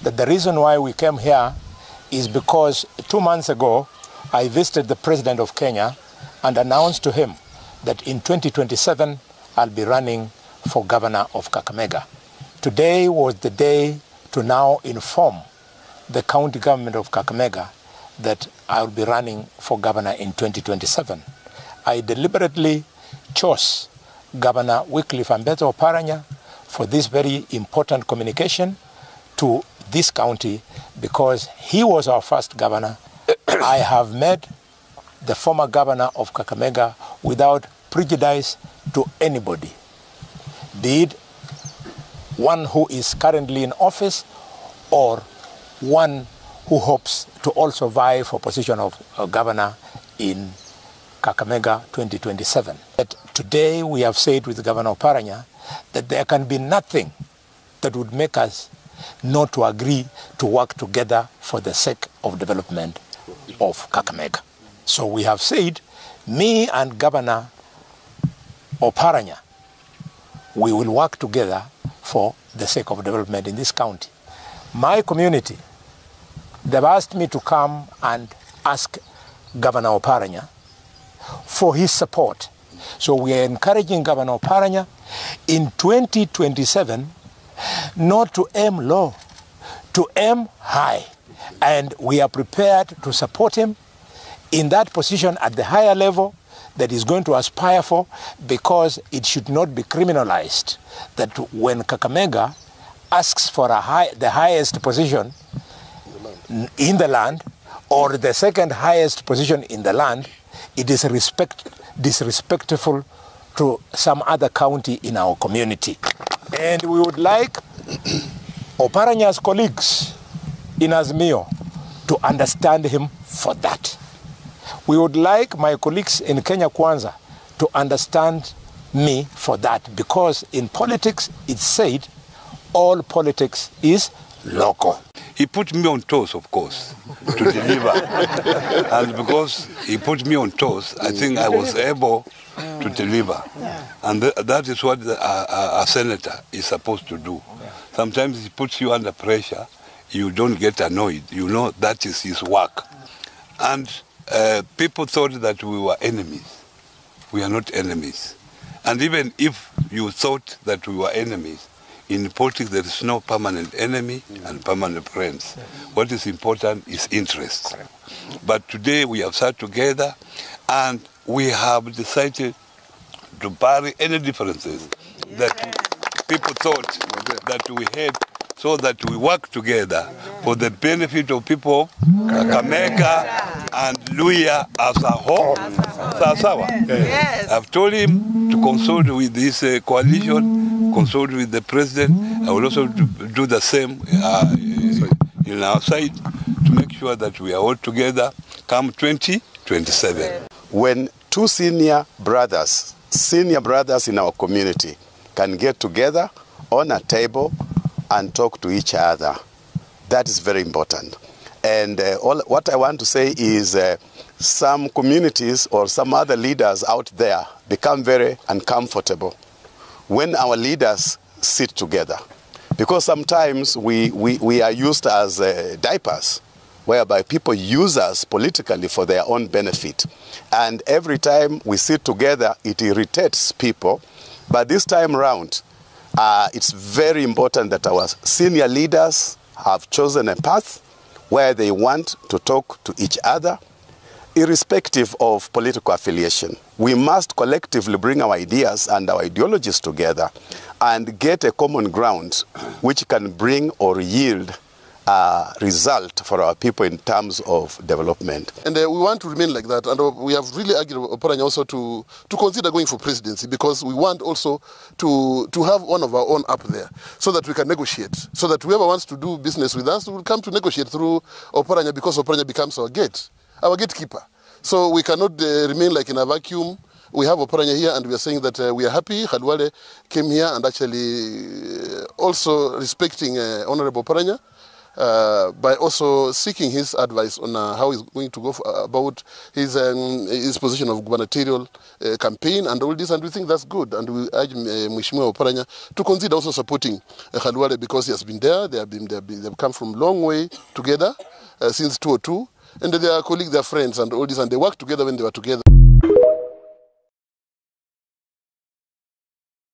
that the reason why we came here is because 2 months ago, I visited the President of Kenya and announced to him that in 2027, I'll be running for governor of Kakamega. Today was the day to now inform the county government of Kakamega that I'll be running for governor in 2027. I deliberately chose Governor Wycliffe Oparanya for this very important communication to this county because he was our first governor. I have met the former governor of Kakamega without prejudice to anybody, be it one who is currently in office or one who hopes to also vie for position of governor in Kakamega 2027. But today we have said with Governor Oparanya that there can be nothing that would make us not to agree to work together for the sake of development of Kakamega. So we have said, me and Governor Oparanya, we will work together for the sake of development in this county. My community, they've asked me to come and ask Governor Oparanya for his support. So we are encouraging Governor Oparanya in 2027 not to aim low, to aim high. And we are prepared to support him in that position at the higher level that he's going to aspire for, because it should not be criminalized that when Kakamega asks for the highest position in the land or the second highest position in the land, it is disrespectful to some other county in our community. And we would like Oparanya's colleagues in Azimio to understand him for that. We would like my colleagues in Kenya Kwanza to understand me for that, because in politics it's said all politics is local. He put me on toes, of course, to deliver. And because he put me on toes, I think I was able to deliver. And that is what a senator is supposed to do. Sometimes he puts you under pressure, you don't get annoyed. You know that is his work. And people thought that we were enemies. We are not enemies. And even if you thought that we were enemies, in politics there is no permanent enemy and permanent friends. What is important is interest. But today we have sat together and we have decided to bury any differences that people thought that we had, so that we work together for the benefit of people of Kakamega and Luya as a whole. Yes. I've told him to consult with this coalition, consult with the president. I will also do the same in our side to make sure that we are all together come 2027. When two senior brothers in our community can get together on a table and talk to each other, that is very important. And what I want to say is some communities or some other leaders out there become very uncomfortable when our leaders sit together. Because sometimes we are used as diapers, whereby people use us politically for their own benefit. And every time we sit together, it irritates people. But this time around, it's very important that our senior leaders have chosen a path where they want to talk to each other, irrespective of political affiliation. We must collectively bring our ideas and our ideologies together and get a common ground which can bring or yield a result for our people in terms of development. And we want to remain like that, and we have really argued with Oparanya also to consider going for presidency, because we want also to have one of our own up there so that we can negotiate, so that whoever wants to do business with us will come to negotiate through Oparanya, because Oparanya becomes our gatekeeper. So we cannot remain like in a vacuum. We have Oparanya here, and we are saying that we are happy. Khalwale came here and actually also respecting Honorable Oparanya. by also seeking his advice on how he's going to go about his position of gubernatorial campaign and all this, and we think that's good. And we urge Mheshimiwa Oparanya to consider also supporting Khalwale, because he has been there. They've come from a long way together since 2002, and they are colleagues, they are friends, and all this, and they worked together when they were together.